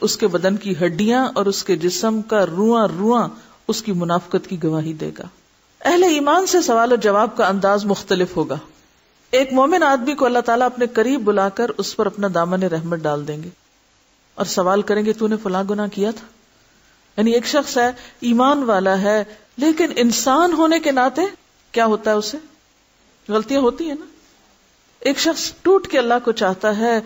اس کے بدن کی ہڈیاں اور اس کے جسم کا رواں رواں اس کی منافقت کی گواہی دے گا. اہل ایمان سے سوال و جواب کا انداز مختلف ہوگا. ایک مومن آدمی کو اللہ تعالیٰ اپنے قریب بلا کر اس پر اپنا دامن رحمت ڈال دیں گے اور سوال کریں گے تو نے فلاں گناہ کیا تھا. یعنی ایک شخص ہے، ایمان والا ہے، لیکن انسان ہونے کے ناطے کیا ہوتا ہے، اسے غلطیاں ہوتی ہیں نا. ایک شخص ٹوٹ کے اللہ کو چاہتا ہے،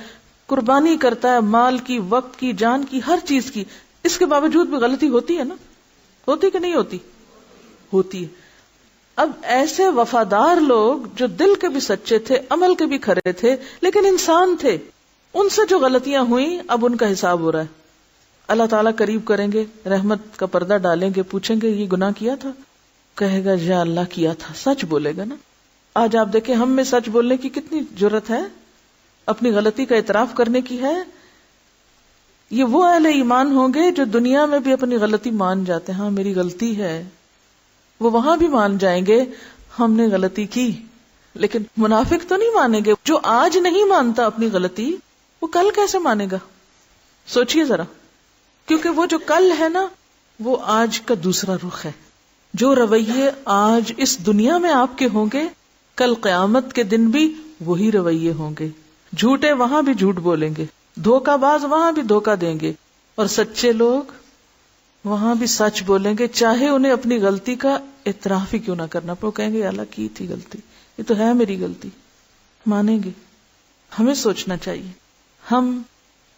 قربانی کرتا ہے، مال کی، وقت کی، جان کی، ہر چیز کی، اس کے باوجود بھی غلطی ہوتی ہے نا. ہوتی کہ نہیں ہوتی؟ ہوتی ہے. اب ایسے وفادار لوگ جو دل کے بھی سچے تھے، عمل کے بھی کھرے تھے، لیکن انسان تھے، ان سے جو غلطیاں ہوئیں اب ان کا حساب ہو رہا ہے. اللہ تعالیٰ قریب کریں گے، رحمت کا پردہ ڈالیں گے، پوچھیں گے یہ گناہ کیا تھا؟ کہے گا یا اللہ کیا تھا. سچ بولے گا نا. آج آپ دیکھیں ہم میں سچ بولنے کی کتنی جرت ہے، اپنی غلطی کا اعتراف کرنے کی ہے. یہ وہ اہل ایمان ہوں گے جو دنیا میں بھی اپنی غلطی مان جاتے ہیں، ہاں میری غلطی ہے. وہ وہاں بھی مان جائیں گے ہم نے غلطی کی. لیکن منافق تو نہیں مانیں گے. جو آج نہیں مانتا اپنی غلطی، وہ کل کیسے مانے گا؟ سوچئے ذرا. کیونکہ وہ جو کل ہے نا، وہ آج کا دوسرا رخ ہے. جو رویے آج اس دنیا میں آپ کے ہوں گے، کل قیامت کے دن بھی وہی رویے ہوں گے. جھوٹے وہاں بھی جھوٹ بولیں گے، دھوکہ باز وہاں بھی دھوکہ دیں گے، اور سچے لوگ وہاں بھی سچ بولیں گے، چاہے انہیں اپنی غلطی کا اعتراف ہی کیوں نہ کرنا پڑے. وہ کہیں گے اللہ کی تھی غلطی، یہ تو ہے میری غلطی. مانیں گے. ہمیں سوچنا چاہیے ہم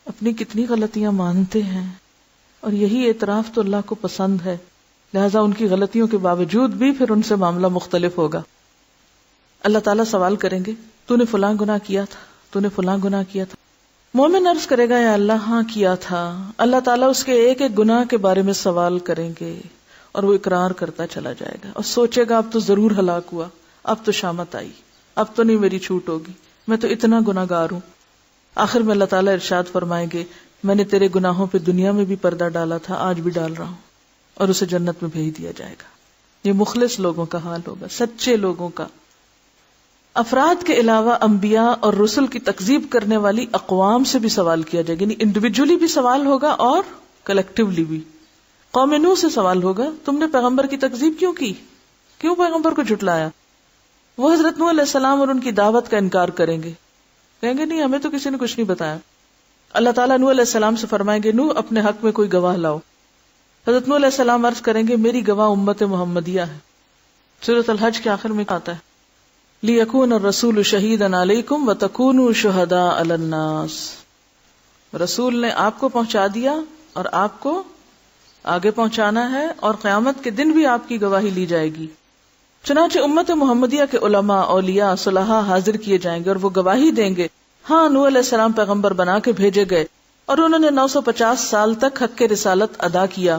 اپنی کتنی غلطیاں مانتے ہیں، اور یہی اعتراف تو اللہ کو پسند ہے. لہذا ان کی غلطیوں کے باوجود بھی پھر ان سے معاملہ مختلف ہوگا. اللہ تعالیٰ سوال کریں گے تو نے فلاں گناہ کیا تھا، تو نے فلاں گناہ کیا تھا. مومن عرض کرے گا یا اللہ ہاں کیا تھا. اللہ تعالیٰ اس کے ایک ایک گناہ کے بارے میں سوال کریں گے اور وہ اقرار کرتا چلا جائے گا اور سوچے گا اب تو ضرور ہلاک ہوا، اب تو شامت آئی، اب تو نہیں میری چھوٹ ہوگی، میں تو اتنا گناہ گار ہوں. آخر میں اللہ تعالیٰ ارشاد فرمائیں گے میں نے تیرے گناہوں پہ دنیا میں بھی پردہ ڈالا تھا، آج بھی ڈال رہا ہوں، اور اسے جنت میں بھیج دیا جائے گا. یہ مخلص لوگوں کا حال ہوگا، سچے لوگوں کا. افراد کے علاوہ انبیاء اور رسل کی تکذیب کرنے والی اقوام سے بھی سوال کیا جائے گا. یعنی انڈیویجولی بھی سوال ہوگا اور کلیکٹیولی بھی. قوم نوح سے سوال ہوگا تم نے پیغمبر کی تکذیب کیوں کی، کیوں پیغمبر کو جھٹلایا؟ وہ حضرت نوح علیہ السلام اور ان کی دعوت کا انکار کریں گے، کہیں گے نہیں ہمیں تو کسی نے کچھ نہیں بتایا. اللہ تعالیٰ نوح علیہ السلام سے فرمائیں گے نوح اپنے حق میں کوئی گواہ لاؤ. حضرت نوح علیہ السلام عرض کریں گے میری گواہ امت محمدیہ ہے. سورۃ الحج کے آخر میں آتا ہے لِيَكُونَ الرَّسُولُ شَهِيدًا عَلَيْكُمْ وَتَكُونُوا شُهَدَاءَ عَلَى النَّاسِ. رسول نے آپ کو پہنچا دیا اور آپ کو آگے پہنچانا ہے، اور قیامت کے دن بھی آپ کی گواہی لی جائے گی. چنانچہ امت محمدیہ کے علماء، اولیاء، صلحاء حاضر کیے جائیں گے اور وہ گواہی دیں گے ہاں نوح علیہ السلام پیغمبر بنا کے بھیجے گئے اور انہوں نے 950 سال تک حق کے رسالت ادا کیا.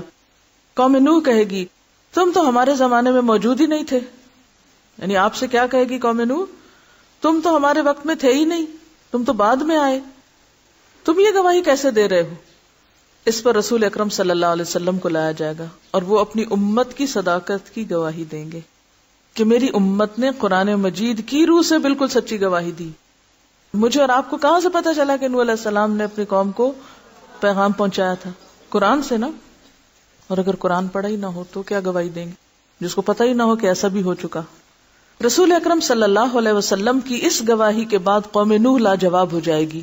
قوم نوح کہے گی تم تو ہمارے زمانے میں موجود ہی نہیں تھے. یعنی آپ سے کیا کہے گی قوم نوح، تم تو ہمارے وقت میں تھے ہی نہیں، تم تو بعد میں آئے، تم یہ گواہی کیسے دے رہے ہو؟ اس پر رسول اکرم صلی اللہ علیہ وسلم کو لایا جائے گا اور وہ اپنی امت کی صداقت کی گواہی دیں گے کہ میری امت نے قرآن مجید کی روح سے بالکل سچی گواہی دی. مجھے اور آپ کو کہاں سے پتا چلا کہ نوح علیہ السلام نے اپنی قوم کو پیغام پہنچایا تھا؟ قرآن سے نا. اور اگر قرآن پڑھا ہی نہ ہو تو کیا گواہی دیں گے جس کو پتہ ہی نہ ہو کہ ایسا بھی ہو چکا. رسول اکرم صلی اللہ علیہ وسلم کی اس گواہی کے بعد قوم نوح لاجواب ہو جائے گی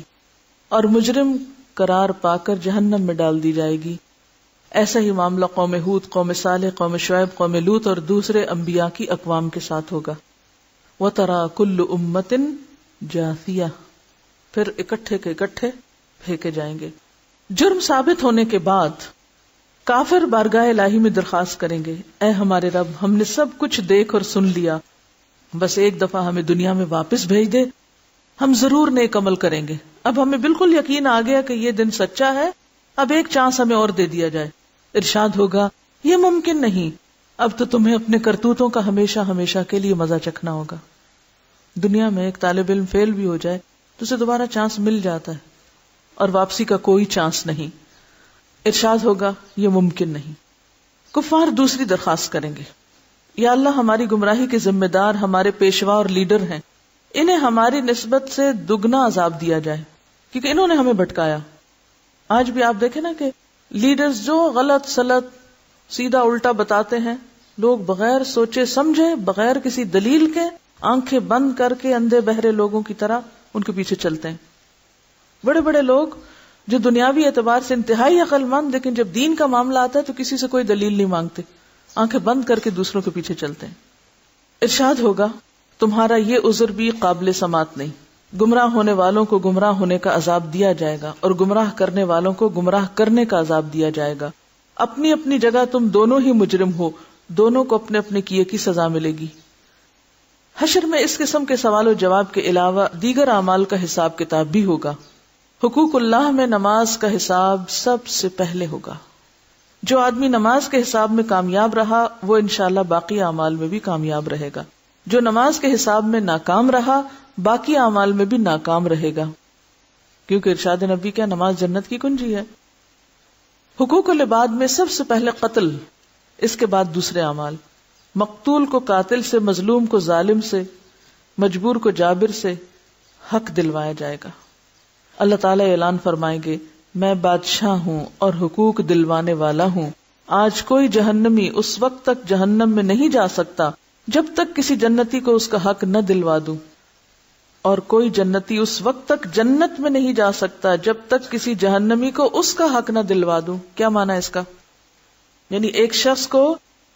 اور مجرم قرار پا کر جہنم میں ڈال دی جائے گی. ایسا ہی معاملہ قوم ہود، قوم صالح، قوم شعیب، قوم لوط اور دوسرے انبیاء کی اقوام کے ساتھ ہوگا. وَتَرَى كُلُّ أُمَّةٍ جَاثِيَةً، پھر اکٹھے کے اکٹھے پھینکے جائیں گے. جرم ثابت ہونے کے بعد کافر بارگاہ الہی میں درخواست کریں گے اے ہمارے رب ہم نے سب کچھ دیکھ اور سن لیا، بس ایک دفعہ ہمیں دنیا میں واپس بھیج دے، ہم ضرور نیک عمل کریں گے. اب ہمیں بالکل یقین آ گیا کہ یہ دن سچا ہے، اب ایک چانس ہمیں اور دے دیا جائے. ارشاد ہوگا یہ ممکن نہیں، اب تو تمہیں اپنے کرتوتوں کا ہمیشہ ہمیشہ کے لیے مزہ چکھنا ہوگا. دنیا میں ایک طالب علم فیل بھی ہو جائے تو اسے دوبارہ چانس مل جاتا ہے اور واپسی کا کوئی چانس نہیں. ارشاد ہوگا یہ ممکن نہیں. کفار دوسری درخواست کریں گے یا اللہ ہماری گمراہی کے ذمہ دار ہمارے پیشوا اور لیڈر ہیں، انہیں ہماری نسبت سے دگنا عذاب دیا جائے کیونکہ انہوں نے ہمیں بھٹکایا. آج بھی آپ دیکھیں نا کہ لیڈرز جو غلط سلط سیدھا الٹا بتاتے ہیں، لوگ بغیر سوچے سمجھے، بغیر کسی دلیل کے، آنکھیں بند کر کے اندھے بہرے لوگوں کی طرح ان کے پیچھے چلتے ہیں. بڑے بڑے لوگ جو دنیاوی اعتبار سے انتہائی عقل مند، لیکن جب دین کا معاملہ آتا ہے تو کسی سے کوئی دلیل نہیں مانگتے، آنکھیں بند کر کے دوسروں کے پیچھے چلتے ہیں. ارشاد ہوگا تمہارا یہ عذر بھی قابل سماعت نہیں. گمراہ ہونے والوں کو گمراہ ہونے کا عذاب دیا جائے گا اور گمراہ کرنے والوں کو گمراہ کرنے کا عذاب دیا جائے گا. اپنی اپنی جگہ تم دونوں ہی مجرم ہو، دونوں کو اپنے اپنے کیے کی سزا ملے گی. حشر میں اس قسم کے سوال و جواب کے علاوہ دیگر اعمال کا حساب کتاب بھی ہوگا. حقوق اللہ میں نماز کا حساب سب سے پہلے ہوگا. جو آدمی نماز کے حساب میں کامیاب رہا وہ انشاءاللہ باقی اعمال میں بھی کامیاب رہے گا. جو نماز کے حساب میں ناکام رہا باقی اعمال میں بھی ناکام رہے گا، کیونکہ ارشاد نبی کیا نماز جنت کی کنجی ہے. حقوق العباد میں سب سے پہلے قتل، اس کے بعد دوسرے اعمال. مقتول کو قاتل سے، مظلوم کو ظالم سے، مجبور کو جابر سے حق دلوایا جائے گا. اللہ تعالیٰ اعلان فرمائیں گے میں بادشاہ ہوں اور حقوق دلوانے والا ہوں. آج کوئی جہنمی اس وقت تک جہنم میں نہیں جا سکتا جب تک کسی جنتی کو اس کا حق نہ دلوا دوں، اور کوئی جنتی اس وقت تک جنت میں نہیں جا سکتا جب تک کسی جہنمی کو اس کا حق نہ دلوا دوں. کیا معنی اس کا؟ یعنی ایک شخص کو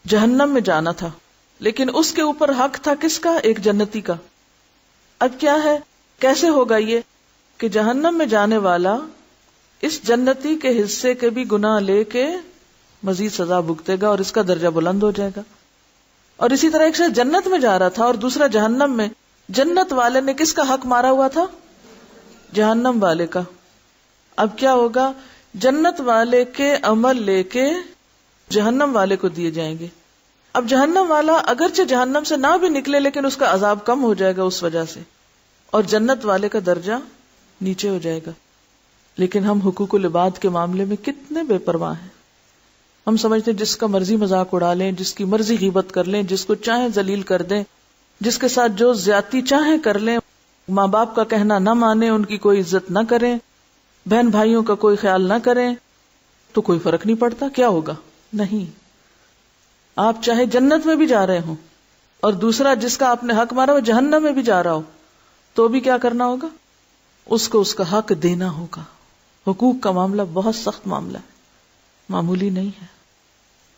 جہنم میں جانا تھا لیکن اس کے اوپر حق تھا کس کا؟ ایک جنتی کا. اب کیا ہے، کیسے ہوگا یہ کہ جہنم میں جانے والا اس جنتی کے حصے کے بھی گناہ لے کے مزید سزا بھگتے گا اور اس کا درجہ بلند ہو جائے گا. اور اسی طرح ایک شخص جنت میں جا رہا تھا اور دوسرا جہنم میں، جنت والے نے کس کا حق مارا ہوا تھا؟ جہنم والے کا. اب کیا ہوگا؟ جنت والے کے عمل لے کے جہنم والے کو دیے جائیں گے. اب جہنم والا اگرچہ جہنم سے نہ بھی نکلے لیکن اس کا عذاب کم ہو جائے گا اس وجہ سے، اور جنت والے کا درجہ نیچے ہو جائے گا. لیکن ہم حقوق العباد کے معاملے میں کتنے بے پرواہ ہیں. ہم سمجھتے ہیں جس کا مرضی مذاق اڑا لیں، جس کی مرضی غیبت کر لیں، جس کو چاہیں ذلیل کر دیں، جس کے ساتھ جو زیادتی چاہیں کر لیں، ماں باپ کا کہنا نہ مانیں، ان کی کوئی عزت نہ کریں، بہن بھائیوں کا کوئی خیال نہ کریں، تو کوئی فرق نہیں پڑتا. کیا ہوگا؟ نہیں. آپ چاہے جنت میں بھی جا رہے ہوں اور دوسرا جس کا آپ نے حق مارا وہ جہنم میں بھی جا رہا ہو، تو بھی کیا کرنا ہوگا؟ اس کو اس کا حق دینا ہوگا. حقوق کا معاملہ بہت سخت معاملہ ہے، معمولی نہیں ہے.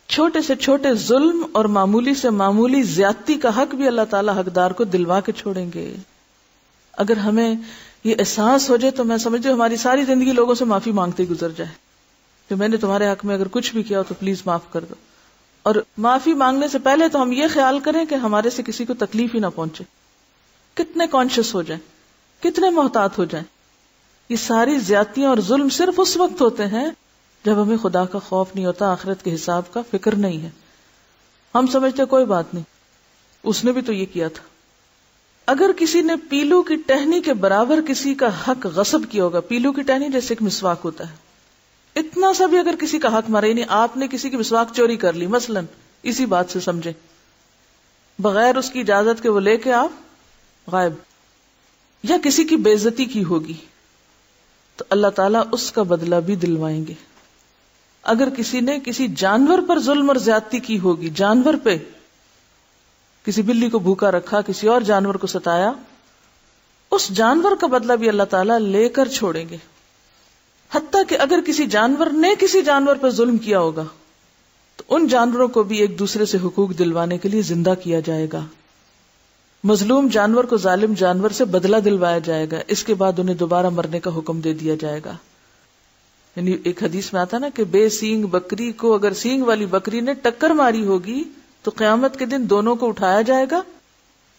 چھوٹے سے چھوٹے ظلم اور معمولی سے معمولی زیادتی کا حق بھی اللہ تعالیٰ حقدار کو دلوا کے چھوڑیں گے. اگر ہمیں یہ احساس ہو جائے تو میں سمجھتی ہوں ہماری ساری زندگی لوگوں سے معافی مانگتے ہی گزر جائے کہ میں نے تمہارے حق میں اگر کچھ بھی کیا ہو تو پلیز معاف کر دو. اور معافی مانگنے سے پہلے تو ہم یہ خیال کریں کہ ہمارے سے کسی کو تکلیف ہی نہ پہنچے. کتنے کانشیس ہو جائیں، کتنے محتاط ہو جائیں. یہ ساری زیادتیاں اور ظلم صرف اس وقت ہوتے ہیں جب ہمیں خدا کا خوف نہیں ہوتا، آخرت کے حساب کا فکر نہیں ہے. ہم سمجھتے کوئی بات نہیں، اس نے بھی تو یہ کیا تھا. اگر کسی نے پیلو کی ٹہنی کے برابر کسی کا حق غصب کیا ہوگا، پیلو کی ٹہنی جیسے ایک مسواک ہوتا ہے، اتنا سا بھی اگر کسی کا حق مارا، یعنی آپ نے کسی کی مسواک چوری کر لی مثلا، اسی بات سے سمجھیں، بغیر اس کی اجازت کے وہ لے کے آپ غائب، یا کسی کی بے عزتی کی ہوگی، تو اللہ تعالیٰ اس کا بدلہ بھی دلوائیں گے. اگر کسی نے کسی جانور پر ظلم اور زیادتی کی ہوگی، جانور پہ، کسی بلی کو بھوکا رکھا، کسی اور جانور کو ستایا، اس جانور کا بدلہ بھی اللہ تعالیٰ لے کر چھوڑیں گے. حتیٰ کہ اگر کسی جانور نے کسی جانور پر ظلم کیا ہوگا تو ان جانوروں کو بھی ایک دوسرے سے حقوق دلوانے کے لیے زندہ کیا جائے گا. مظلوم جانور کو ظالم جانور سے بدلہ دلوایا جائے گا، اس کے بعد انہیں دوبارہ مرنے کا حکم دے دیا جائے گا. یعنی ایک حدیث میں آتا نا کہ بے سینگ بکری کو اگر سینگ والی بکری نے ٹکر ماری ہوگی تو قیامت کے دن دونوں کو اٹھایا جائے گا،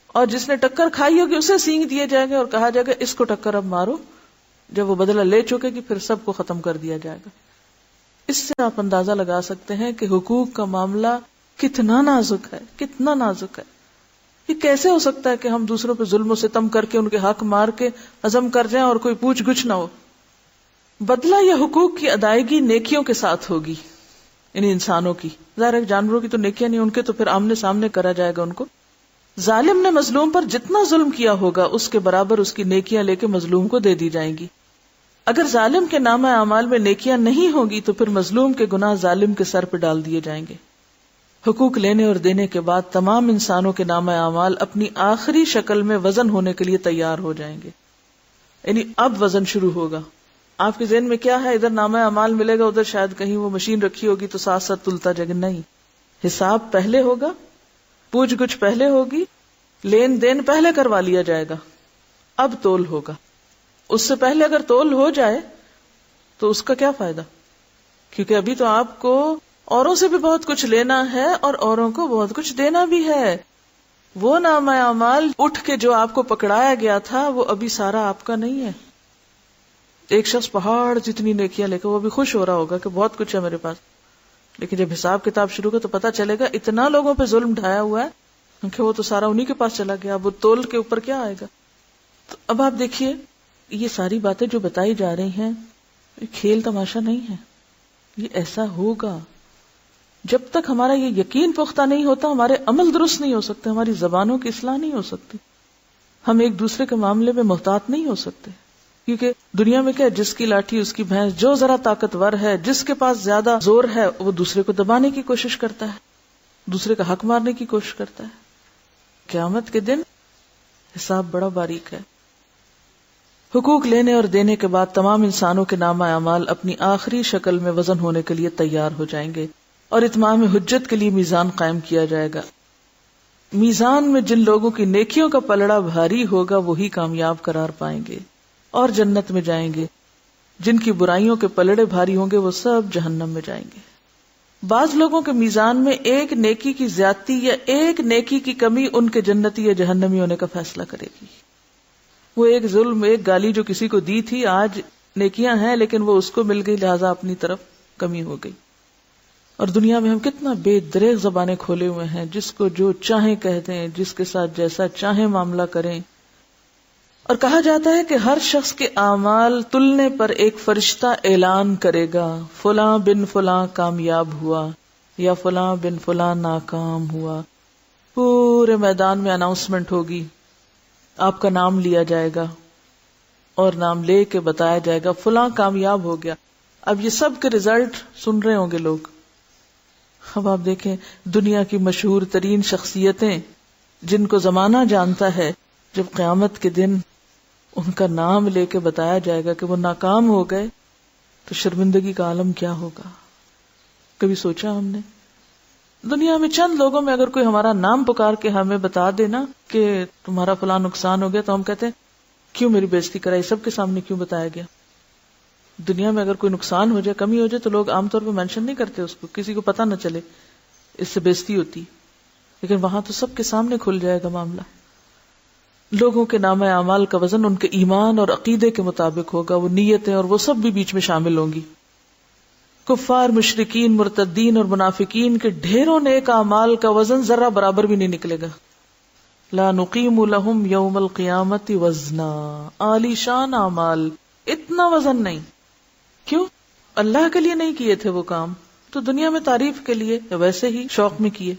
اور جس نے ٹکر کھائی ہوگی اسے سینگ دیے جائیں گے اور کہا جائے گا اس کو ٹکر اب مارو. جب وہ بدلہ لے چکے گی پھر سب کو ختم کر دیا جائے گا. اس سے آپ اندازہ لگا سکتے ہیں کہ حقوق کا معاملہ کتنا نازک ہے، کتنا نازک ہے. یہ کیسے ہو سکتا ہے کہ ہم دوسروں پہ ظلم و ستم کر کے ان کے حق مار کے عزم کر جائیں اور کوئی پوچھ گچھ نہ ہو. بدلہ یا حقوق کی ادائیگی نیکیوں کے ساتھ ہوگی، یعنی انسانوں کی. ظاہر ہے جانوروں کی تو نیکیاں نہیں، ان کے تو پھر آمنے سامنے کرا جائے گا ان کو. ظالم نے مظلوم پر جتنا ظلم کیا ہوگا اس کے برابر اس کی نیکیاں لے کے مظلوم کو دے دی جائیں گی. اگر ظالم کے نامہ اعمال میں نیکیاں نہیں ہوں گی تو پھر مظلوم کے گناہ ظالم کے سر پہ ڈال دیے جائیں گے. حقوق لینے اور دینے کے بعد تمام انسانوں کے نامہ اعمال اپنی آخری شکل میں وزن ہونے کے لیے تیار ہو جائیں گے. یعنی اب وزن شروع ہوگا. آپ کے ذہن میں کیا ہے؟ ادھر نامہ اعمال ملے گا، ادھر شاید کہیں وہ مشین رکھی ہوگی تو ساتھ ساتھ تلتا جائے گا. نہیں، حساب پہلے ہوگا، پوچھ گچھ پہلے ہوگی، لین دین پہلے کروا لیا جائے گا، اب تول ہوگا. اس سے پہلے اگر تول ہو جائے تو اس کا کیا فائدہ؟ کیونکہ ابھی تو آپ کو اوروں سے بھی بہت کچھ لینا ہے اور اوروں کو بہت کچھ دینا بھی ہے. وہ نامہ اعمال اٹھ کے جو آپ کو پکڑایا گیا تھا وہ ابھی سارا آپ کا نہیں ہے. ایک شخص پہاڑ جتنی نیکیاں لے کر وہ بھی خوش ہو رہا ہوگا کہ بہت کچھ ہے میرے پاس، لیکن جب حساب کتاب شروع ہو تو پتا چلے گا اتنا لوگوں پہ ظلم ڈھایا ہوا ہے کیونکہ وہ تو سارا انہی کے پاس چلا گیا. اب وہ تول کے اوپر کیا آئے گا؟ تو اب آپ دیکھیے یہ ساری باتیں جو بتائی جا رہی ہیں یہ کھیل تماشا نہیں ہے، یہ ایسا ہوگا. جب تک ہمارا یہ یقین پختہ نہیں ہوتا ہمارے عمل درست نہیں ہو سکتے، ہماری زبانوں کی اصلاح نہیں ہو سکتی، ہم ایک دوسرے کے معاملے میں محتاط نہیں ہو سکتے. کیونکہ دنیا میں کیا ہے، جس کی لاٹھی اس کی بھینس، جو ذرا طاقتور ہے، جس کے پاس زیادہ زور ہے وہ دوسرے کو دبانے کی کوشش کرتا ہے، دوسرے کا حق مارنے کی کوشش کرتا ہے. قیامت کے دن حساب بڑا باریک ہے. حقوق لینے اور دینے کے بعد تمام انسانوں کے نامہ اعمال اپنی آخری شکل میں وزن ہونے کے لیے تیار ہو جائیں گے اور اتمام حجت کے لیے میزان قائم کیا جائے گا. میزان میں جن لوگوں کی نیکیوں کا پلڑا بھاری ہوگا وہی کامیاب قرار پائیں گے اور جنت میں جائیں گے. جن کی برائیوں کے پلڑے بھاری ہوں گے وہ سب جہنم میں جائیں گے. بعض لوگوں کے میزان میں ایک نیکی کی زیادتی یا ایک نیکی کی کمی ان کے جنتی یا جہنمی ہونے کا فیصلہ کرے گی. وہ ایک ظلم، ایک گالی جو کسی کو دی تھی، آج نیکیاں ہیں لیکن وہ اس کو مل گئی لہذا اپنی طرف کمی ہو گئی. اور دنیا میں ہم کتنا بے دریغ زبانیں کھولے ہوئے ہیں، جس کو جو چاہیں کہہ دیں، جس کے ساتھ جیسا چاہیں معاملہ کریں. اور کہا جاتا ہے کہ ہر شخص کے اعمال تلنے پر ایک فرشتہ اعلان کرے گا فلاں بن فلاں کامیاب ہوا یا فلاں بن فلاں ناکام ہوا. پورے میدان میں اناؤنسمنٹ ہوگی، آپ کا نام لیا جائے گا اور نام لے کے بتایا جائے گا فلاں کامیاب ہو گیا. اب یہ سب کے ریزلٹ سن رہے ہوں گے لوگ. اب آپ دیکھیں دنیا کی مشہور ترین شخصیتیں جن کو زمانہ جانتا ہے، جب قیامت کے دن ان کا نام لے کے بتایا جائے گا کہ وہ ناکام ہو گئے تو شرمندگی کا عالم کیا ہوگا. کبھی سوچا ہم نے؟ دنیا میں چند لوگوں میں اگر کوئی ہمارا نام پکار کے ہمیں بتا دینا کہ تمہارا فلاں نقصان ہو گیا تو ہم کہتے ہیں کیوں میری بےزتی کرائی، سب کے سامنے کیوں بتایا گیا. دنیا میں اگر کوئی نقصان ہو جائے، کمی ہو جائے تو لوگ عام طور پہ مینشن نہیں کرتے اس کو، کسی کو پتہ نہ چلے، اس سے بےزتی ہوتی. لیکن وہاں تو سب کے سامنے کھل جائے گا معاملہ. لوگوں کے نامہ اعمال کا وزن ان کے ایمان اور عقیدے کے مطابق ہوگا، وہ نیتیں اور وہ سب بھی بیچ میں شامل ہوں گی. کفار، مشرکین، مرتدین اور منافقین کے ڈھیروں نیک اعمال کا وزن ذرہ برابر بھی نہیں نکلے گا. لا نقیم لہم یوم القیامت وزنا. عالی شان اعمال، اتنا وزن نہیں. کیوں؟ اللہ کے لیے نہیں کیے تھے وہ کام، تو دنیا میں تعریف کے لیے ویسے ہی شوق میں کیے.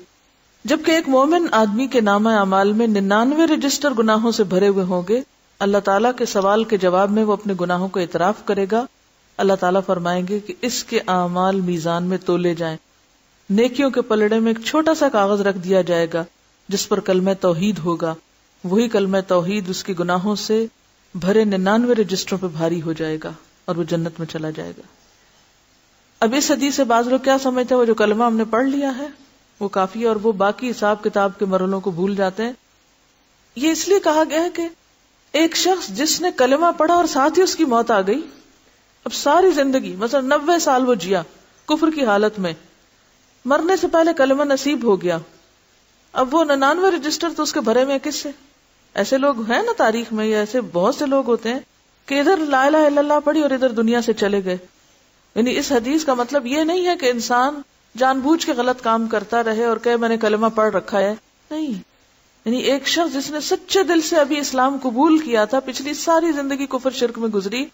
جبکہ ایک مومن آدمی کے نامہ اعمال میں 99 رجسٹر گناہوں سے بھرے ہوئے ہوں گے. اللہ تعالیٰ کے سوال کے جواب میں وہ اپنے گناہوں کو اعتراف کرے گا. اللہ تعالیٰ فرمائیں گے کہ اس کے اعمال میزان میں تولے جائیں. نیکیوں کے پلڑے میں ایک چھوٹا سا کاغذ رکھ دیا جائے گا جس پر کلمہ توحید ہوگا. وہی کلمہ توحید اس کے گناہوں سے بھرے 99 رجسٹروں پہ بھاری ہو جائے گا اور وہ جنت میں چلا جائے گا. اب اس حدیث سے بعض لوگ کیا سمجھتے ہیں، وہ جو کلمہ ہم نے پڑھ لیا ہے وہ کافی ہے اور وہ باقی حساب کتاب کے مرحلوں کو بھول جاتے ہیں. یہ اس لیے کہا گیا ہے کہ ایک شخص جس نے کلمہ پڑھا اور ساتھ ہی اس کی موت آ گئی، اب ساری زندگی مثلا 90 سال وہ جیا کفر کی حالت میں، مرنے سے پہلے کلمہ نصیب ہو گیا، اب وہ 99 رجسٹر تو اس کے بھرے میں کس سے؟ ایسے لوگ ہیں نا تاریخ میں، یا ایسے بہت سے لوگ ہوتے ہیں کہ ادھر لا الہ الا اللہ پڑھی اور ادھر دنیا سے چلے گئے. یعنی اس حدیث کا مطلب یہ نہیں ہے کہ انسان جان بوجھ کے غلط کام کرتا رہے اور کہ میں نے کلمہ پڑھ رکھا ہے، نہیں. یعنی ایک شخص جس نے سچے دل سے ابھی اسلام قبول کیا تھا، پچھلی ساری زندگی کفر شرک میں گزری،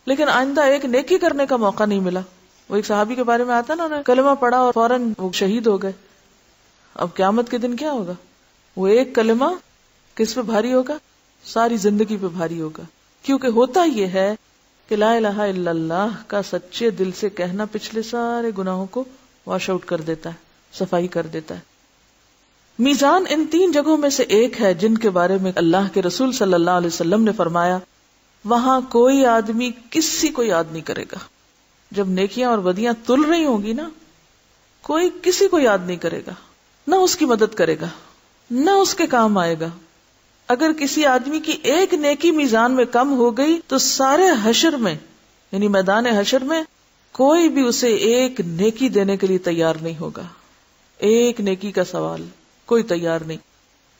لیکن آئندہ ایک نیکی کرنے کا موقع نہیں ملا. وہ ایک صحابی کے بارے میں آتا نا، انہوں نے کلمہ پڑھا اور فوراً وہ شہید ہو گئے. اب قیامت کے دن کیا ہوگا؟ وہ ایک کلمہ کس پہ بھاری ہوگا؟ ساری زندگی پہ بھاری ہوگا. کیونکہ ہوتا یہ ہے کہ لا الہ الا اللہ کا سچے دل سے کہنا پچھلے سارے گناہوں کو واش آؤٹ کر دیتا ہے، صفائی کر دیتا ہے۔ میزان ان 3 جگہوں میں سے ایک ہے جن کے بارے میں اللہ کے رسول صلی اللہ علیہ وسلم نے فرمایا وہاں کوئی آدمی کسی کو یاد نہیں کرے گا۔ جب نیکیاں اور بدیاں تل رہی ہوں گی نا، کوئی کسی کو یاد نہیں کرے گا، نہ اس کی مدد کرے گا، نہ اس کے کام آئے گا۔ اگر کسی آدمی کی ایک نیکی میزان میں کم ہو گئی تو سارے حشر میں، یعنی میدان حشر میں، کوئی بھی اسے ایک نیکی دینے کے لیے تیار نہیں ہوگا۔ ایک نیکی کا سوال کوئی تیار نہیں،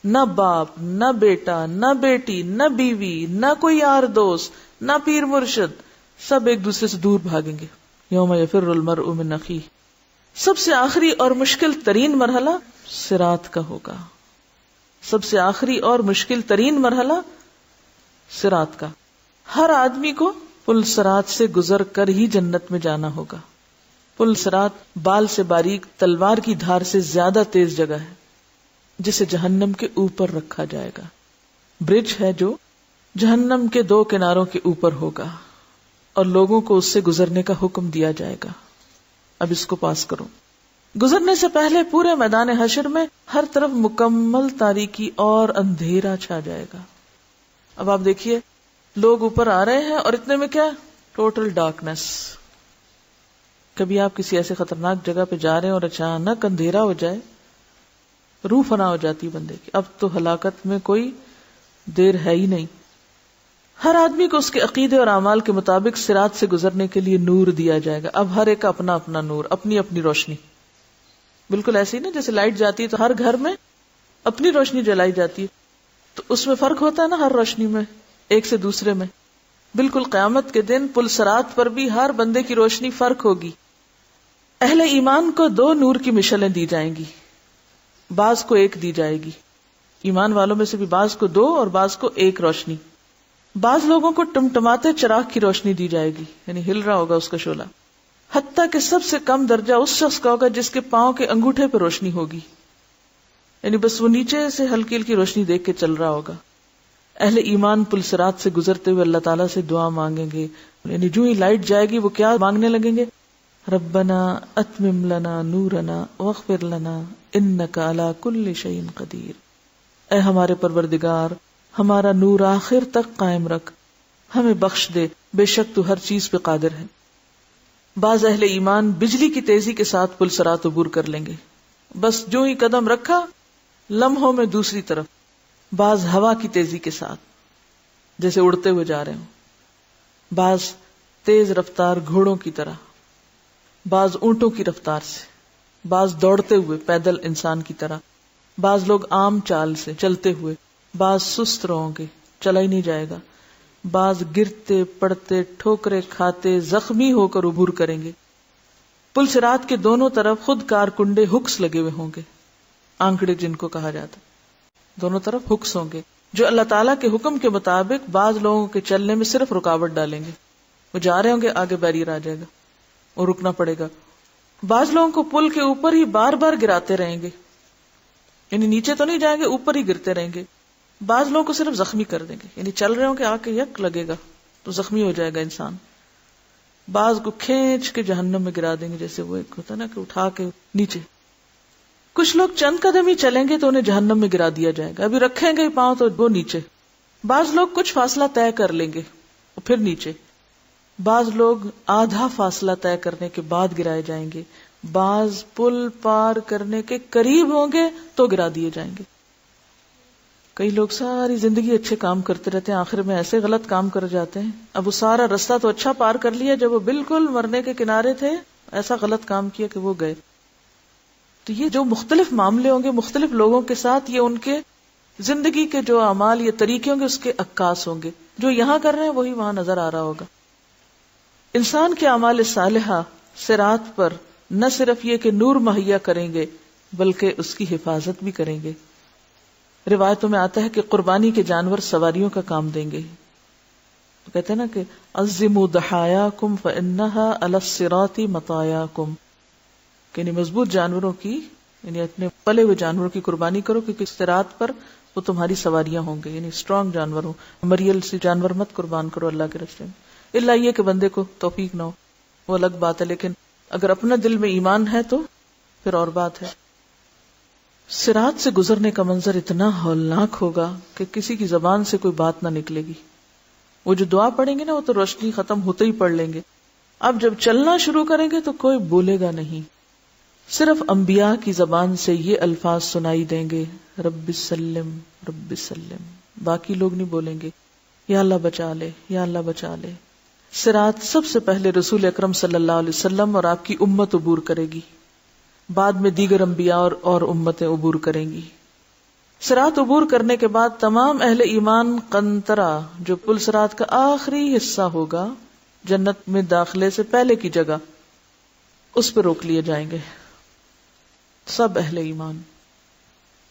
نہ باپ، نہ بیٹا، نہ بیٹی، نہ بیوی، نہ کوئی یار دوست، نہ پیر مرشد، سب ایک دوسرے سے دور بھاگیں گے۔ یوم یفر المرء من اخیہ۔ سب سے آخری اور مشکل ترین مرحلہ صراط کا ہوگا۔ سب سے آخری اور مشکل ترین مرحلہ صراط کا۔ ہر آدمی کو پل صراط سے گزر کر ہی جنت میں جانا ہوگا۔ پل صراط بال سے باریک تلوار کی دھار سے زیادہ تیز جگہ ہے جسے جہنم کے اوپر رکھا جائے گا۔ برج ہے جو جہنم کے 2 کناروں کے اوپر ہوگا اور لوگوں کو اس سے گزرنے کا حکم دیا جائے گا۔ اب اس کو پاس کرو۔ گزرنے سے پہلے پورے میدان حشر میں ہر طرف مکمل تاریکی اور اندھیرا چھا جائے گا۔ اب آپ دیکھیے لوگ اوپر آ رہے ہیں اور اتنے میں کیا، ٹوٹل ڈارکنیس۔ کبھی آپ کسی ایسے خطرناک جگہ پہ جا رہے ہیں اور اچانک اندھیرا ہو جائے، روح فنا ہو جاتی بندے کی، اب تو ہلاکت میں کوئی دیر ہے ہی نہیں۔ ہر آدمی کو اس کے عقیدے اور اعمال کے مطابق صراط سے گزرنے کے لیے نور دیا جائے گا۔ اب ہر ایک اپنا اپنا نور، اپنی اپنی روشنی، بالکل ایسے ہی نا جیسے لائٹ جاتی ہے تو ہر گھر میں اپنی روشنی جلائی جاتی ہے، تو اس میں فرق ہوتا ہے نا ہر روشنی میں ایک سے دوسرے میں۔ بالکل قیامت کے دن پل صراط پر بھی ہر بندے کی روشنی فرق ہوگی۔ اہل ایمان کو 2 نور کی مشعلیں دی جائیں گی، بعض کو 1 دی جائے گی۔ ایمان والوں میں سے بھی بعض کو 2 اور بعض کو 1 روشنی۔ بعض لوگوں کو ٹمٹماتے چراغ کی روشنی دی جائے گی، یعنی ہل رہا ہوگا اس کا شعلہ، حتیٰ کہ سب سے کم درجہ اس شخص کا ہوگا جس کے پاؤں کے انگوٹھے پہ روشنی ہوگی، یعنی بس وہ نیچے سے ہلکی ہلکی روشنی دیکھ کے چل رہا ہوگا۔ اہل ایمان پل صراط سے گزرتے ہوئے اللہ تعالیٰ سے دعا مانگیں گے، یعنی جو ہی لائٹ جائے گی وہ کیا مانگنے لگیں گے، ربنا اتمم لنا نورنا واغفر لنا انک علی کل شیء قدیر۔ اے ہمارے پروردگار، ہمارا نور آخر تک قائم رکھ، ہمیں بخش دے، بے شک تو ہر چیز پہ قادر ہے۔ بعض اہل ایمان بجلی کی تیزی کے ساتھ پل صراط عبور کر لیں گے، بس جو ہی قدم رکھا لمحوں میں دوسری طرف۔ بعض ہوا کی تیزی کے ساتھ جیسے اڑتے ہوئے جا رہے ہوں، بعض تیز رفتار گھوڑوں کی طرح، بعض اونٹوں کی رفتار سے، بعض دوڑتے ہوئے پیدل انسان کی طرح، بعض لوگ عام چال سے چلتے ہوئے، بعض سست رہوں گے، چلا ہی نہیں جائے گا، بعض گرتے پڑتے ٹھوکرے کھاتے زخمی ہو کر عبور کریں گے۔ پل صراط کے دونوں طرف خود کار کنڈے ہکس لگے ہوئے ہوں گے، آنکڑے جن کو کہا جاتا، دونوں طرف ہکس ہوں گے جو اللہ تعالیٰ کے حکم کے مطابق بعض لوگوں کے چلنے میں صرف رکاوٹ ڈالیں گے۔ وہ جا رہے ہوں گے، آگے بیریئر آ جائے گا اور رکنا پڑے گا۔ بعض لوگوں کو پل کے اوپر ہی بار بار گراتے رہیں گے، یعنی نیچے تو نہیں جائیں گے، اوپر ہی گرتے رہیں گے۔ بعض لوگوں کو صرف زخمی کر دیں گے، یعنی چل رہے ہوں کہ آ کے یک لگے گا تو زخمی ہو جائے گا انسان۔ بعض کو کھینچ کے جہنم میں گرا دیں گے، جیسے وہ ایک ہوتا ہے نا کہ اٹھا کے نیچے۔ کچھ لوگ چند قدم ہی چلیں گے تو انہیں جہنم میں گرا دیا جائے گا، ابھی رکھیں گے پاؤں تو وہ نیچے۔ بعض لوگ کچھ فاصلہ طے کر لیں گے اور پھر نیچے۔ بعض لوگ آدھا فاصلہ طے کرنے کے بعد گرائے جائیں گے، بعض پل پار کرنے کے قریب ہوں گے تو گرا دیے جائیں گے۔ کئی لوگ ساری زندگی اچھے کام کرتے رہتے ہیں، آخر میں ایسے غلط کام کر جاتے ہیں۔ اب وہ سارا رستہ تو اچھا پار کر لیا، جب وہ بالکل مرنے کے کنارے تھے ایسا غلط کام کیا کہ وہ گئے۔ تو یہ جو مختلف معاملے ہوں گے مختلف لوگوں کے ساتھ، یہ ان کے زندگی کے جو اعمال یا طریقے ہوں گے اس کے عکاس ہوں گے، جو یہاں کر رہے ہیں وہی وہاں نظر آ رہا ہوگا۔ انسان کے اعمال صالحہ صراط پر نہ صرف یہ کہ نور مہیا کریں گے بلکہ اس کی حفاظت بھی کریں گے۔ روایتوں میں آتا ہے کہ قربانی کے جانور سواریوں کا کام دیں گے۔ کہتے ہیں نا کہ عظموا ضحایاکم فانها علی الصراط مطایاکم، یعنی مضبوط جانوروں کی، یعنی اپنے پلے ہوئے جانوروں کی قربانی کرو کیونکہ صراط پر وہ تمہاری سواریاں ہوں گے، یعنی اسٹرانگ جانور ہوں، مریل سے جانور مت قربان کرو اللہ کے راستے میں۔ الا یہ کہ بندے کو توفیق نہ ہو، وہ الگ بات ہے، لیکن اگر اپنا دل میں ایمان ہے تو پھر اور بات ہے۔ صراط سے گزرنے کا منظر اتنا ہولناک ہوگا کہ کسی کی زبان سے کوئی بات نہ نکلے گی۔ وہ جو دعا پڑھیں گے نا وہ تو روشنی ختم ہوتے ہی پڑھ لیں گے، اب جب چلنا شروع کریں گے تو کوئی بولے گا نہیں، صرف انبیاء کی زبان سے یہ الفاظ سنائی دیں گے، رب سلم رب سلم، باقی لوگ نہیں بولیں گے یا اللہ بچا لے یا اللہ بچا لے۔ صراط سب سے پہلے رسول اکرم صلی اللہ علیہ وسلم اور آپ کی امت عبور کرے گی، بعد میں دیگر انبیاء اور امتیں عبور کریں گی۔ صراط عبور کرنے کے بعد تمام اہل ایمان قنطرہ جو پل صراط کا آخری حصہ ہوگا، جنت میں داخلے سے پہلے کی جگہ، اس پہ روک لیے جائیں گے سب اہل ایمان۔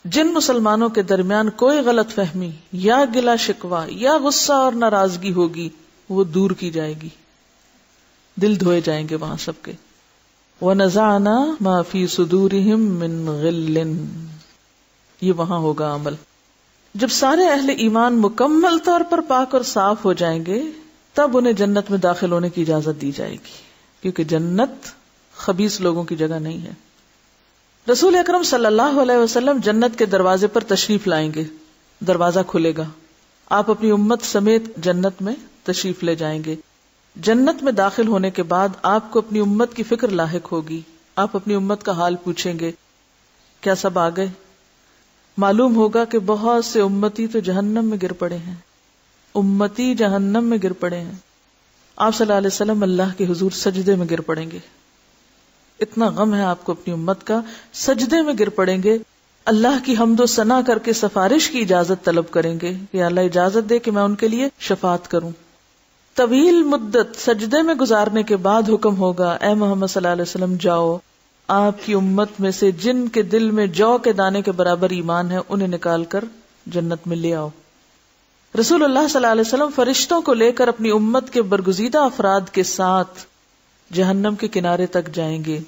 جن مسلمانوں کے درمیان کوئی غلط فہمی یا گلا شکوہ یا غصہ اور ناراضگی ہوگی وہ دور کی جائے گی، دل دھوئے جائیں گے وہاں سب کے۔ وَنَزَعْنَا مَا فِي صُدُورِهِم مِّن غِلٍّ، یہ وہاں ہوگا عمل۔ جب سارے اہل ایمان مکمل طور پر پاک اور صاف ہو جائیں گے تب انہیں جنت میں داخل ہونے کی اجازت دی جائے گی، کیونکہ جنت خبیث لوگوں کی جگہ نہیں ہے۔ رسول اکرم صلی اللہ علیہ وسلم جنت کے دروازے پر تشریف لائیں گے، دروازہ کھلے گا، آپ اپنی امت سمیت جنت میں تشریف لے جائیں گے۔ جنت میں داخل ہونے کے بعد آپ کو اپنی امت کی فکر لاحق ہوگی، آپ اپنی امت کا حال پوچھیں گے، کیا سب آ گئے؟ معلوم ہوگا کہ بہت سے امتی تو جہنم میں گر پڑے ہیں، امتی جہنم میں گر پڑے ہیں۔ آپ صلی اللہ علیہ وسلم اللہ کے حضور سجدے میں گر پڑیں گے، اتنا غم ہے آپ کو اپنی امت کا، سجدے میں گر پڑیں گے، اللہ کی حمد و ثنا کر کے سفارش کی اجازت طلب کریں گے کہ اللہ اجازت دے کہ میں ان کے لیے شفاعت کروں۔ طویل مدت سجدے میں گزارنے کے بعد حکم ہوگا، اے محمد صلی اللہ علیہ وسلم جاؤ، آپ کی امت میں سے جن کے دل میں جو کے دانے کے برابر ایمان ہے انہیں نکال کر جنت میں لے آؤ۔ رسول اللہ صلی اللہ علیہ وسلم فرشتوں کو لے کر اپنی امت کے برگزیدہ افراد کے ساتھ جہنم کے کنارے تک جائیں گے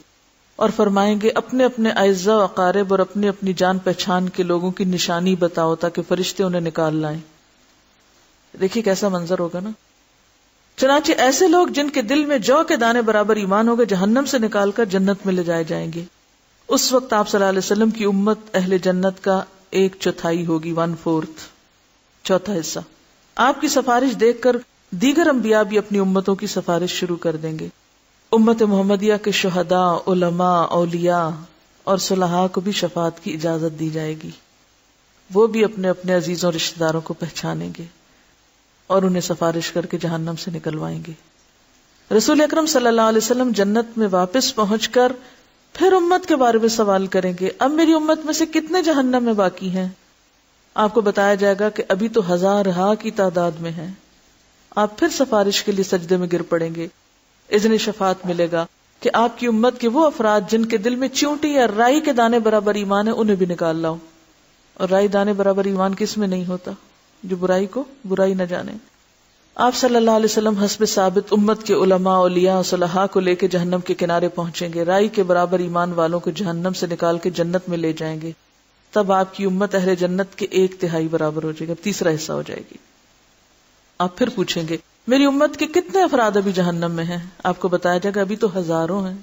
اور فرمائیں گے اپنے اپنے اعزاء و اقارب اور اپنی اپنی جان پہچان کے لوگوں کی نشانی بتاؤ تاکہ فرشتے انہیں نکال لائیں۔ دیکھیے کیسا منظر ہوگا نا۔ چنانچہ ایسے لوگ جن کے دل میں جو کے دانے برابر ایمان ہوگا جہنم سے نکال کر جنت میں لے جائے جائیں گے۔ اس وقت آپ صلی اللہ علیہ وسلم کی امت اہل جنت کا 1/4 ہوگی، 1/4، چوتھا حصہ۔ آپ کی سفارش دیکھ کر دیگر انبیاء بھی اپنی امتوں کی سفارش شروع کر دیں گے۔ امت محمدیہ کے شہداء، علماء، اولیاء اور صلحاء کو بھی شفاعت کی اجازت دی جائے گی، وہ بھی اپنے اپنے عزیزوں رشتہ داروں کو پہچانیں گے اور انہیں سفارش کر کے جہنم سے نکلوائیں گے۔ رسول اکرم صلی اللہ علیہ وسلم جنت میں واپس پہنچ کر پھر امت کے بارے میں سوال کریں گے، اب میری امت میں سے کتنے جہنم میں باقی ہیں؟ آپ کو بتایا جائے گا کہ ابھی تو 1000 کی تعداد میں ہیں۔ آپ پھر سفارش کے لیے سجدے میں گر پڑیں گے، اذن شفاعت ملے گا کہ آپ کی امت کے وہ افراد جن کے دل میں چیونٹی یا رائی کے دانے برابر ایمان ہے انہیں بھی نکال لاؤ۔ اور رائی دانے برابر ایمان کس میں نہیں ہوتا؟ جو برائی کو برائی نہ جانے۔ آپ صلی اللہ علیہ وسلم حسب ثابت امت کے علماء، اولیاء، صلحاء کو لے کے جہنم کے کنارے پہنچیں گے، رائی کے برابر ایمان والوں کو جہنم سے نکال کے جنت میں لے جائیں گے، تب آپ کی امت اہل جنت کے 1/3 برابر ہو جائے گا، تیسرا حصہ ہو جائے گی۔ آپ پھر پوچھیں گے میری امت کے کتنے افراد ابھی جہنم میں ہیں؟ آپ کو بتایا جائے گا ابھی تو 1000 ہیں۔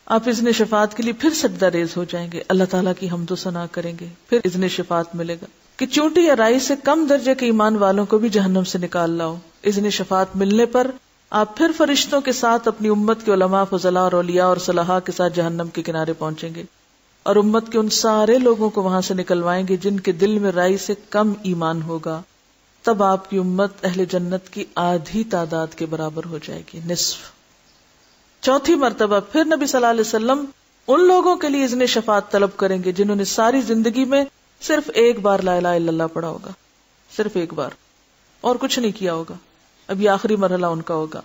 آپ اذن شفاعت کے لیے پھر سجدہ ریز ہو جائیں گے، اللہ تعالیٰ کی حمد و ثنا کریں گے، پھر اذن شفاعت ملے گا کہ چونٹی یا رائی سے کم درجے کے ایمان والوں کو بھی جہنم سے نکال لاؤ۔ اذن شفاعت ملنے پر آپ پھر فرشتوں کے ساتھ اپنی امت کے علماء، فضلاء اور اولیاء اور صلحاء کے ساتھ جہنم کے کنارے پہنچیں گے اور امت کے ان سارے لوگوں کو وہاں سے نکلوائیں گے جن کے دل میں رائی سے کم ایمان ہوگا، تب آپ کی امت اہل جنت کی آدھی تعداد کے برابر ہو جائے گی، نصف۔ چوتھی مرتبہ پھر نبی صلی اللہ علیہ وسلم ان لوگوں کے لیے اذن شفاعت طلب کریں گے جنہوں نے ساری زندگی میں صرف ایک بار لا الہ الا اللہ پڑھا ہوگا، صرف ایک بار، اور کچھ نہیں کیا ہوگا۔ اب یہ آخری مرحلہ ان کا ہوگا۔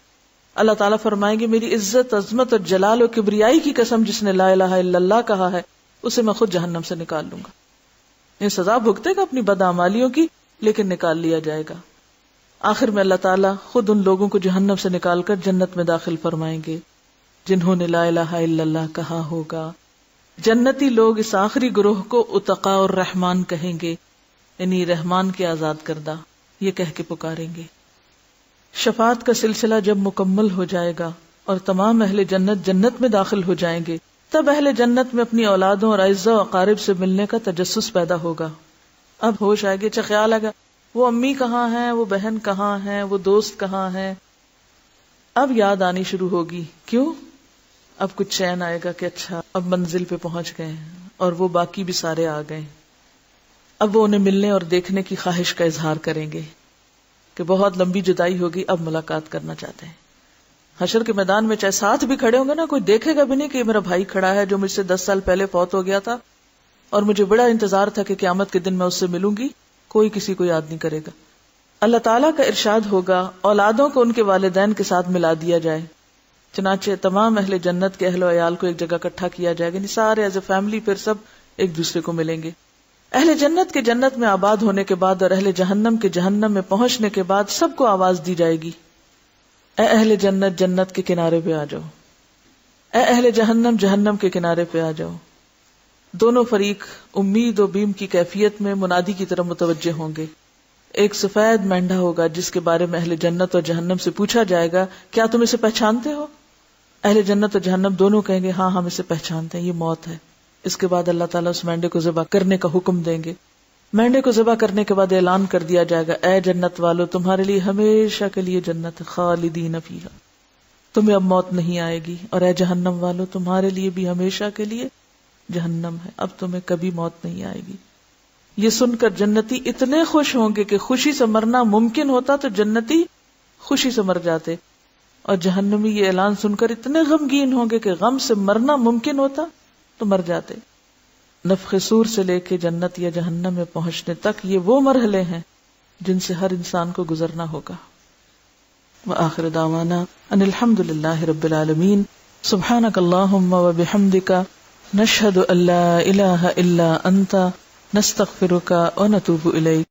اللہ تعالیٰ فرمائیں گے میری عزت، عظمت اور جلال و کبریائی کی قسم جس نے لا الہ الا اللہ کہا ہے اسے میں خود جہنم سے نکال لوں گا۔ یہ سزا بھگتے گا اپنی بدعمالیوں کی، لیکن نکال لیا جائے گا۔ آخر میں اللہ تعالیٰ خود ان لوگوں کو جہنم سے نکال کر جنت میں داخل فرمائیں گے جنہوں نے لا الہ الا اللہ کہا ہوگا۔ جنتی لوگ اس آخری گروہ کو اتقاء اور رحمان کہیں گے، یعنی رحمان کے آزاد کردہ، یہ کہہ کے پکاریں گے۔ شفاعت کا سلسلہ جب مکمل ہو جائے گا اور تمام اہل جنت جنت میں داخل ہو جائیں گے، تب اہل جنت میں اپنی اولادوں اور اعزاء و اقارب سے ملنے کا تجسس پیدا ہوگا. اب ہوش آئے گی، اچھا خیال آئے گا وہ امی کہاں ہیں، وہ بہن کہاں ہیں، وہ دوست کہاں ہیں. اب یاد آنی شروع ہوگی. کیوں؟ اب کچھ چین آئے گا کہ اچھا اب منزل پہ پہنچ گئے ہیں اور وہ باقی بھی سارے آ گئے. اب وہ انہیں ملنے اور دیکھنے کی خواہش کا اظہار کریں گے کہ بہت لمبی جدائی ہوگی، اب ملاقات کرنا چاہتے ہیں. حشر کے میدان میں چاہے ساتھ بھی کھڑے ہوں گے نا، کوئی دیکھے گا بھی نہیں کہ یہ میرا بھائی کھڑا ہے جو مجھ سے 10 سال پہلے فوت ہو گیا تھا اور مجھے بڑا انتظار تھا کہ قیامت کے دن میں اس سے ملوں گی. کوئی کسی کو یاد نہیں کرے گا. اللہ تعالیٰ کا ارشاد ہوگا اولادوں کو ان کے والدین کے ساتھ ملا دیا جائے. چنانچہ تمام اہل جنت کے اہل و عیال کو ایک جگہ اکٹھا کیا جائے گا، یعنی سارے ایز اے فیملی پھر سب ایک دوسرے کو ملیں گے. اہل جنت کے جنت میں آباد ہونے کے بعد اور اہل جہنم کے جہنم میں پہنچنے کے بعد سب کو آواز دی جائے گی، اے اہل جنت جنت کے کنارے پہ آ جاؤ، اے اہل جہنم جہنم کے کنارے پہ آ جاؤ. دونوں فریق امید و بیم کی کیفیت میں منادی کی طرف متوجہ ہوں گے. ایک سفید مینڈا ہوگا جس کے بارے میں اہل جنت اور جہنم سے پوچھا جائے گا کیا تم اسے پہچانتے ہو؟ اہل جنت اور جہنم دونوں کہیں گے ہاں ہم اسے پہچانتے ہیں، یہ موت ہے. اس کے بعد اللہ تعالیٰ اس مینڈے کو ذبح کرنے کا حکم دیں گے. مینڈے کو ذبح کرنے کے بعد اعلان کر دیا جائے گا اے جنت والو تمہارے لیے ہمیشہ کے لیے جنت خالدین فیہا، تمہیں اب موت نہیں آئے گی. اور اے جہنم والو تمہارے لیے بھی ہمیشہ کے لیے جہنم ہے، اب تمہیں کبھی موت نہیں آئے گی. یہ سن کر جنتی اتنے خوش ہوں گے کہ خوشی سے مرنا ممکن ہوتا تو جنتی خوشی سے مر جاتے، اور جہنمی یہ اعلان سن کر اتنے غمگین ہوں گے کہ غم سے مرنا ممکن ہوتا تو مر جاتے. نفخ صور سے لے کے جنت یا جہنم میں پہنچنے تک یہ وہ مرحلے ہیں جن سے ہر انسان کو گزرنا ہوگا. وآخر دعوانا ان الحمد للہ رب العالمین. سبحانک اللہم وبحمدک نشہد ان لا الہ الا انت نستغفرک ونتوب الیک.